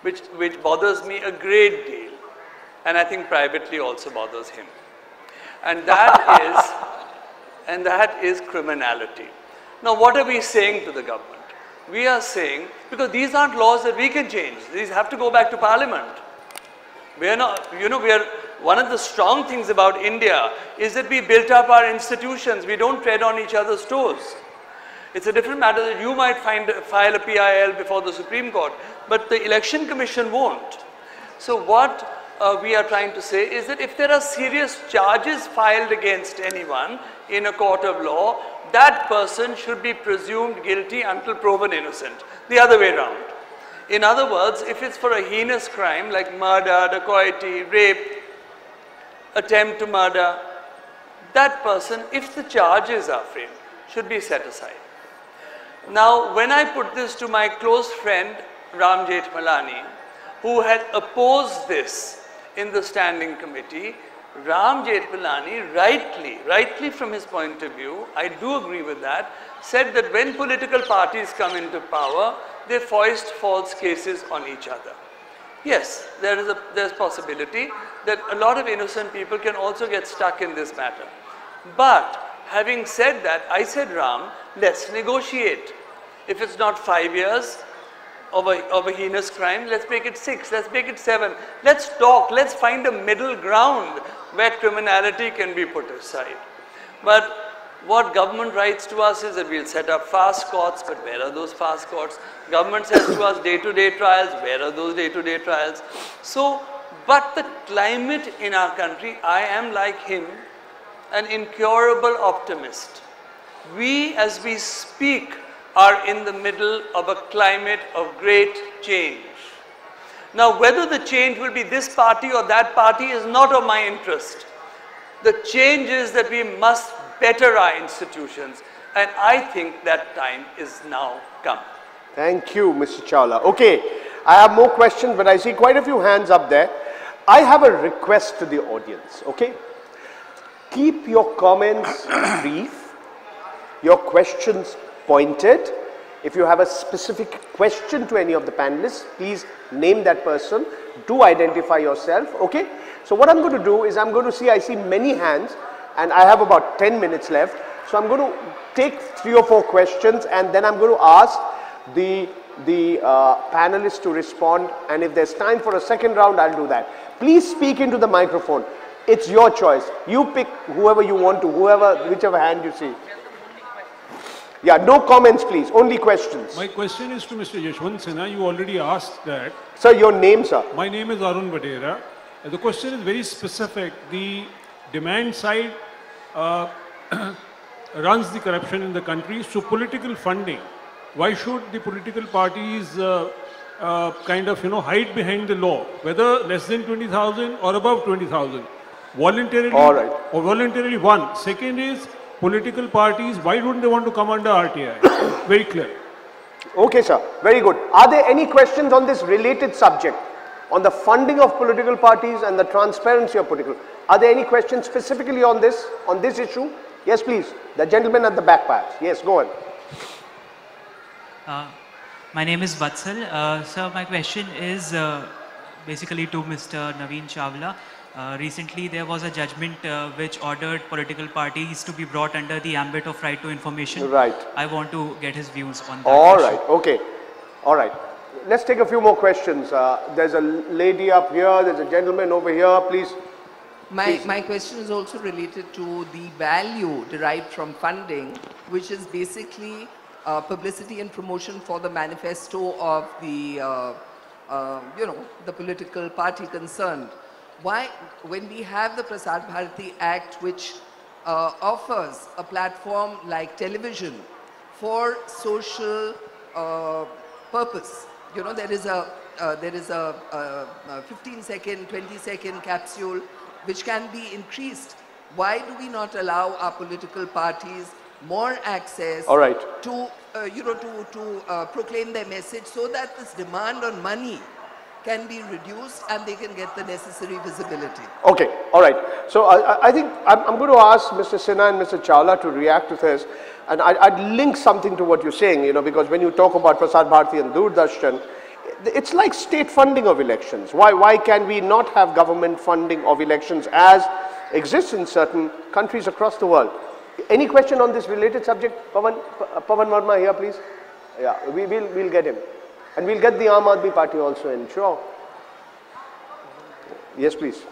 which bothers me a great deal, and I think privately also bothers him. And that is criminality. Now what are we saying to the government? We are saying, because these aren't laws that we can change, these have to go back to Parliament. We are not, you know, one of the strong things about India is that we built up our institutions, we don't tread on each other's toes. It's a different matter that you might file a PIL before the Supreme Court, but the Election Commission won't. So what we are trying to say is that if there are serious charges filed against anyone in a court of law, that person should be presumed guilty until proven innocent. The other way around. In other words, if it's for a heinous crime like murder, dacoity, rape, attempt to murder, that person, if the charges are framed, should be set aside. Now, when I put this to my close friend Ram Jethmalani, who had opposed this in the standing committee, Ram Jethmalani rightly from his point of view, I do agree with that, said that when political parties come into power, they foist false cases on each other. Yes, there's possibility that a lot of innocent people can also get stuck in this matter. But having said that, I said, Ram, let's negotiate. If it's not 5 years of a heinous crime, let's make it 6, let's make it 7. Let's talk, let's find a middle ground where criminality can be put aside. But what government writes to us is that we'll set up fast courts, but where are those fast courts? Government says to us day-to-day trials, where are those day-to-day trials? So, but the climate in our country, I am like him, an incurable optimist. We, as we speak, are in the middle of a climate of great change. Now, whether the change will be this party or that party is not of my interest. The change is that we must better our institutions, and I think that time is now come. Thank you, Mr. Chawla. Okay, I have more questions, but I see quite a few hands up there. I have a request to the audience, okay? Keep your comments brief, your questions pointed. If you have a specific question to any of the panelists, please name that person. Do identify yourself, okay? So what I'm going to do is I'm going to see, I see many hands, and I have about 10 minutes left. So I'm going to take 3 or 4 questions, and then I'm going to ask the panelists to respond, and if there's time for a second round, I'll do that. Please speak into the microphone. It's your choice. You pick whoever you want to, whichever hand you see. Yeah, no comments please, only questions. My question is to Mr. Yashwant Sinha. You already asked that. Sir, your name, sir? My name is Arun Vadera. The question is very specific. The demand side runs the corruption in the country. So political funding, why should the political parties kind of, hide behind the law, whether less than 20,000 or above 20,000? Voluntarily, all right, or voluntarily one. Second is political parties, why don't they want to come under RTI? Very clear. Okay, sir. Very good. Are there any questions on this related subject, on the funding of political parties and the transparency of political? Are there any questions specifically on this issue? Yes, please. The gentleman at the back, perhaps. Yes, go on. My name is Vatsal. Sir, my question is basically to Mr. Naveen Chawla. Recently, there was a judgment which ordered political parties to be brought under the ambit of right to information. Right. I want to get his views on that. All right. Okay. All right. Let's take a few more questions. There's a lady up here. There's a gentleman over here. Please. My question is also related to the value derived from funding, which is basically publicity and promotion for the manifesto of the, the political party concerned. Why, when we have the Prasar Bharati Act, which offers a platform like television for social purpose, there is a 15-second, 20-second capsule which can be increased. Why do we not allow our political parties more access to, proclaim their message, so that this demand on money can be reduced and they can get the necessary visibility? Okay, all right. So I think I'm going to ask Mr. Sinha and Mr. Chawla to react to this, and I'd link something to what you're saying, because when you talk about Prasar Bharati and Doordarshan, it's like state funding of elections. Why can we not have government funding of elections as exists in certain countries across the world? Any question on this related subject? Pavan Verma here, please. Yeah, we'll get him. And we'll get the Aam Aadmi Party also in, sure. Yes, please.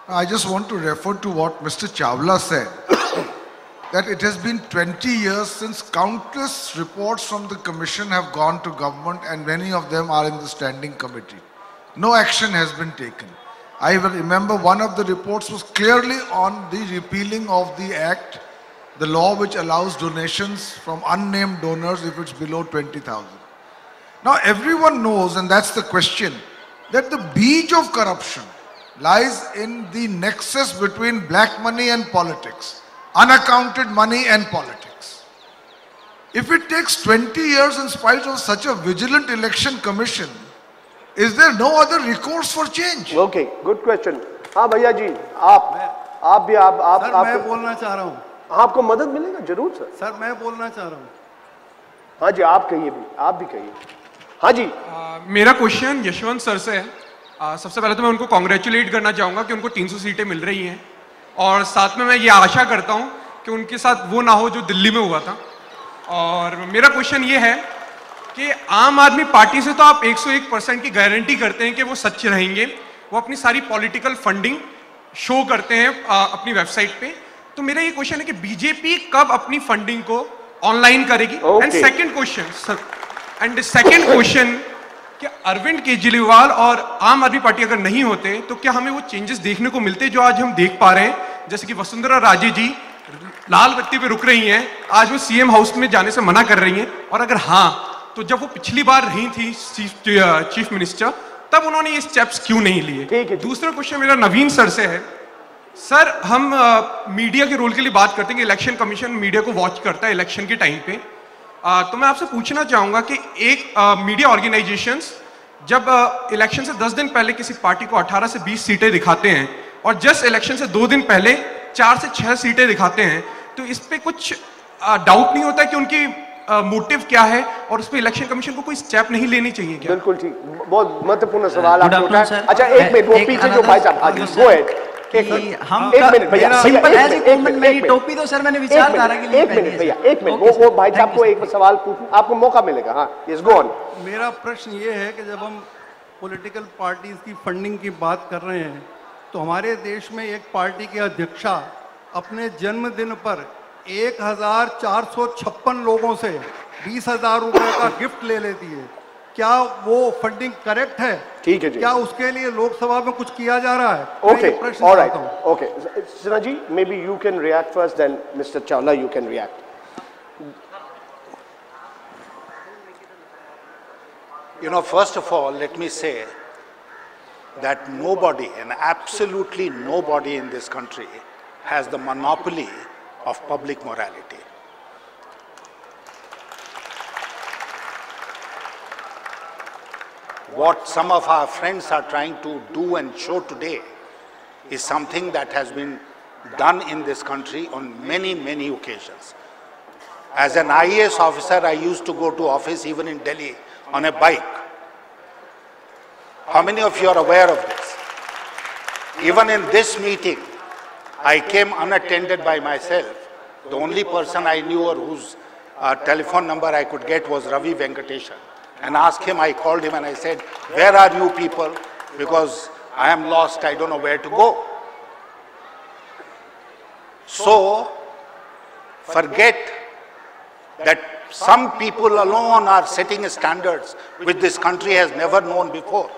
I just want to refer to what Mr. Chawla said, that it has been 20 years since countless reports from the Commission have gone to government, and many of them are in the standing committee. no action has been taken. I remember one of the reports was clearly on the repealing of the act, the law which allows donations from unnamed donors if it's below 20,000. Now everyone knows, and that's the question, that the beach of corruption lies in the nexus between black money and politics, unaccounted money and politics. If it takes 20 years in spite of such a vigilant election commission, is there no other recourse for change? Okay, good question. हाँ भैया जी, आप भी आप sir मैं बोलना चाह रहा हूँ. आपको मदद मिलेगा जरूर सर. सर मैं बोलना चाह रहा हूँ. हाँ जी, आप कहिए भी, आप भी कहिए. हाँ जी. मेरा क्वेश्चन यशवंत सर से है. सबसे पहले तो मैं उनको कॉन्ग्रेचुलेट करना चाहूँगा कि उनको 300 सीटें मिल रही हैं, और साथ में मैं ये आशा करता हूँ कि उनके साथ वो ना हो जो दिल्ली में हुआ था. और मेरा क्वेश्चन ये है कि आम आदमी पार्टी से तो आप 101% की गारंटी करते हैं कि वो सच रहेंगे, वो अपनी सारी पॉलिटिकल फंडिंग शो करते हैं अपनी वेबसाइट पे. तो मेरा ये क्वेश्चन है कि बीजेपी कब अपनी फंडिंग को ऑनलाइन करेगी? एंड सेकंड क्वेश्चन कि अरविंद केजरीवाल और आम आदमी पार्टी अगर नहीं होते तो क्या हमें वो चेंजेस देखने को मिलते जो आज हम देख पा रहे हैं, जैसे कि वसुंधरा राजे जी लाल बत्ती पे रुक रही हैं, आज वो सीएम हाउस में जाने से मना कर रही हैं, और अगर हाँ तो जब वो पिछली बार रही थी चीफ मिनिस्टर तब उन्होंने ये स्टेप्स क्यों नहीं लिए? दूसरा क्वेश्चन मेरा नवीन सर से है. सर हम मीडिया के रोल के लिए बात करते हैं कि इलेक्शन कमीशन मीडिया को वॉच करता है इलेक्शन के टाइम पे. तो मैं आपसे पूछना चाहूंगा कि एक मीडिया ऑर्गेनाइजेशंस जब इलेक्शन से 10 दिन पहले किसी पार्टी को 18 से 20 सीटें दिखाते हैं और जस्ट इलेक्शन से 2 दिन पहले 4 से 6 सीटें दिखाते हैं, तो इस पे कुछ डाउट नहीं होता कि उनकी मोटिव क्या है और उस पर इलेक्शन कमीशन को कोई स्टेप नहीं लेनी चाहिए क्या? बिल्कुल ठीक, बहुत महत्वपूर्ण सवाल आपने उठाया. अच्छा एक मिनट, वो पीछे जो भाई साहब, गो अहेड. एक मिनट भैया, मेरी टोपी तो सर मैंने विचारधारा के लिए. एक मिनट भैया, एक मिनट, वो भाई साहब को एक सवाल पूछूं, आपको मौका मिलेगा. हाँ, यस गो ऑन. मेरा प्रश्न ये है कि जब हम पॉलिटिकल पार्टीज की फंडिंग की बात कर रहे हैं तो हमारे देश में एक पार्टी की अध्यक्षा अपने जन्मदिन पर 1456 लोगों से 20,000 रुपए का गिफ्ट ले लेती है. क्या वो फंडिंग करेक्ट है? ठीक है जी. क्या उसके लिए लोकसभा में कुछ किया जा रहा है? Okay, alright, okay. Sinha ji, maybe you can react first, then Mr. Chawla you can react. You know, first of all, let me say that nobody, and absolutely nobody in this country has the monopoly of public morality. What some of our friends are trying to do and show today is something that has been done in this country on many, many occasions. As an IAS officer, I used to go to office even in Delhi on a bike. How many of you are aware of this? Even in this meeting, I came unattended by myself. The only person I knew or whose telephone number I could get was Ravi Venkatesan. And asked him, I called him and I said, where are you people? Because I am lost, I don't know where to go. So, forget that some people alone are setting standards which this country has never known before.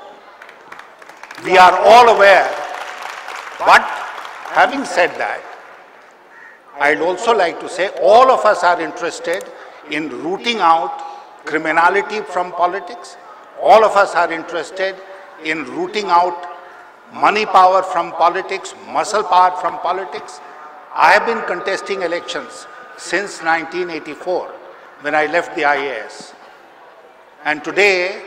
We are all aware. But having said that, I'd also like to say all of us are interested in rooting out criminality from politics. All of us are interested in rooting out money power from politics, muscle power from politics. I have been contesting elections since 1984 when I left the IAS. And today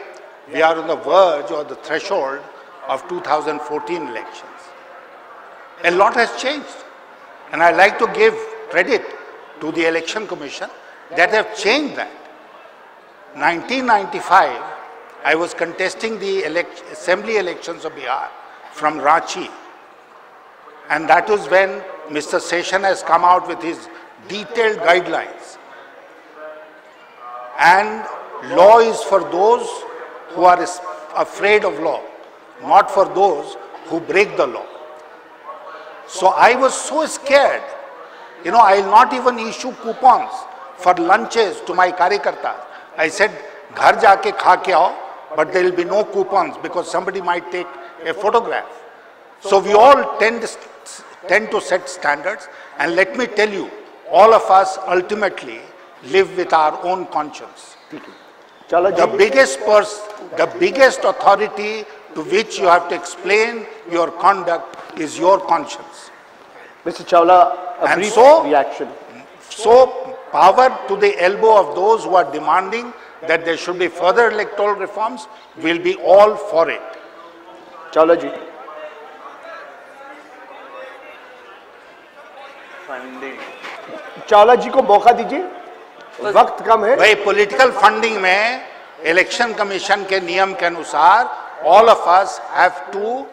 we are on the verge or the threshold of 2014 elections. A lot has changed. And I like to give credit to the Election Commission that have changed that. 1995, I was contesting the assembly elections of Bihar from Ranchi. And that was when Mr. Session has come out with his detailed guidelines. And law is for those who are afraid of law, not for those who break the law. So I was so scared. You know, I'll not even issue coupons for lunches to my karyakartas. I said, घर जाके खा के आओ but there will be no coupons because somebody might take a photograph. So we all tend to set standards, and let me tell you, all of us ultimately live with our own conscience. The biggest authority to which you have to explain your conduct is your conscience. Mr. Chawla, a brief reaction. So power to the elbow of those who are demanding that there should be further electoral reforms, will be all for it. Chawla ji. Chawla जी को मौका दीजिए, वक्त कम है। भाई political funding में election commission के नियम के अनुसार all of us have to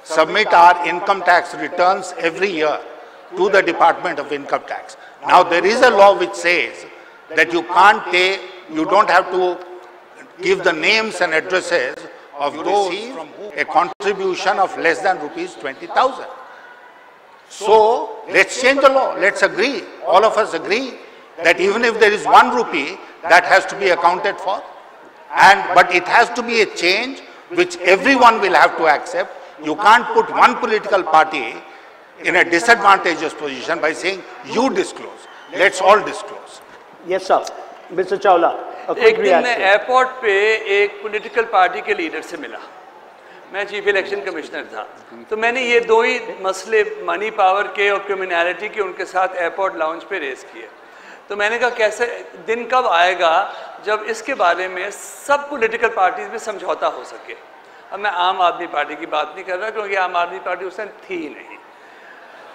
submit our income tax returns every year to the Department of Income Tax. Now there is a law which says that you can't take, you don't have to give the names and addresses of those receive a contribution of less than rupees 20,000. So let's change the law. Let's agree. All of us agree that even if there is 1 rupee, that has to be accounted for. But it has to be a change which everyone will have to accept. You can't put one political party in a disadvantageous position by saying you disclose. Let's all disclose. Yes, sir. Mr. Chawla, a quick एक दिन reaction. मैं airport पे एक political party के leader से मिला। मैं chief election commissioner था, तो मैंने ये 2 ही मसले मनी पावर के और क्रिमिनलिटी के उनके साथ एयरपोर्ट लाउंज पे रेस किए। तो मैंने कहा कैसे दिन कब आएगा जब इसके बारे में सब पॉलिटिकल पार्टीज में समझौता हो सके। अब मैं आम आदमी पार्टी की बात नहीं कर रहा क्योंकि आम आदमी पार्टी उस टाइम थी ही नहीं।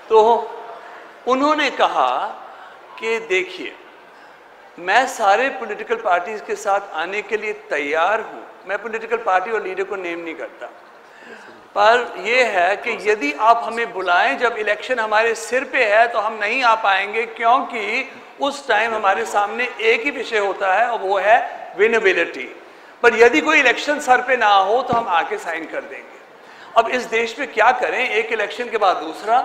तो उन्होंने कहा कि देखिए मैं सारे पॉलिटिकल पार्टीज के साथ आने के लिए तैयार हूँ। मैं पॉलिटिकल पार्टी और लीडर को नेम नहीं करता, पर यह है कि यदि आप हमें बुलाएं जब इलेक्शन हमारे सिर पे है तो हम नहीं आ पाएंगे, क्योंकि उस टाइम हमारे सामने एक ही विषय होता है और वो है विनेबिलिटी। पर यदि कोई इलेक्शन सर पे ना हो तो हम आके साइन कर देंगे। अब इस देश में क्या करें, एक इलेक्शन के बाद दूसरा,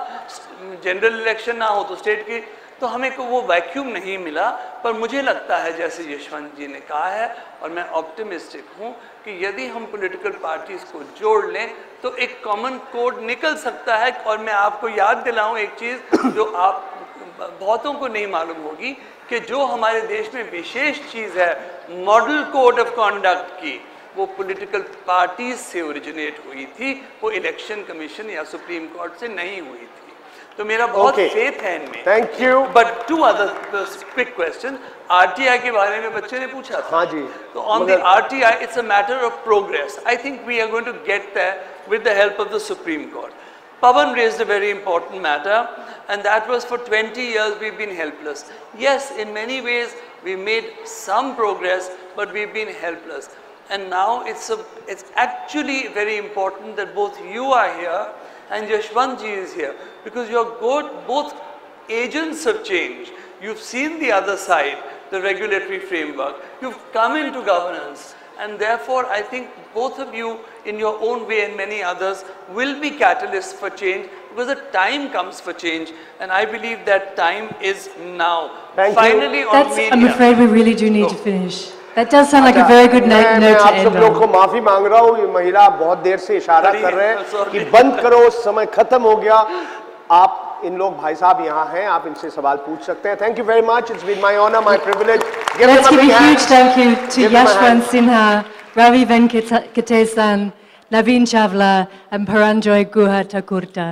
जनरल इलेक्शन ना हो तो स्टेट की, तो हमें को वो वैक्यूम नहीं मिला। पर मुझे लगता है जैसे यशवंत जी ने कहा है और मैं ऑप्टिमिस्टिक हूँ कि यदि हम पॉलिटिकल पार्टीज को जोड़ लें तो एक कॉमन कोड निकल सकता है। और मैं आपको याद दिलाऊं एक चीज़ जो आप बहुतों को नहीं मालूम होगी कि जो हमारे देश में विशेष चीज़ है मॉडल कोड ऑफ कॉन्डक्ट की, वो पॉलिटिकल पार्टीज से ओरिजिनेट हुई थी, वो इलेक्शन कमीशन या सुप्रीम कोर्ट से नहीं हुई थी। तो मेरा बहुत फेथ है इनमें। Thank you. But 2 other quick question. RTI के बारे में बच्चे ने पूछा था। हाँ जी। तो on the RTI it's a matter of progress. I think we are going to get there with the help of the Supreme Court. Pawan raised a very important matter, and that was for 20 years we've been helpless. Yes, in many ways we made some progress, but we've been helpless. And now it's actually very important that both you are here and Yashwant ji is here, because you're both agents of change. You've seen the other side, the regulatory framework. You've come into governance. And therefore, I think both of you, in your own way and many others, will be catalysts for change, because the time comes for change. And I believe that time is now. Finally, on media. I'm afraid we really do need to finish. That does sound like a very good note to end on. मैं आप सब लोग को माफी मांग रहा हूँ। ये महिला बहुत देर से इशारा कर रहे हैं कि बंद करो, समय खत्म हो गया। आप इन लोग भाई साहब यहाँ हैं, आप इनसे सवाल पूछ सकते हैं। Thank you very much. It's been my honor, my privilege. Let's give a huge thank you to Yashwant Sinha, Ravi Venkatesan, Naveen Chawla, and Paranjoy Guha Thakurta.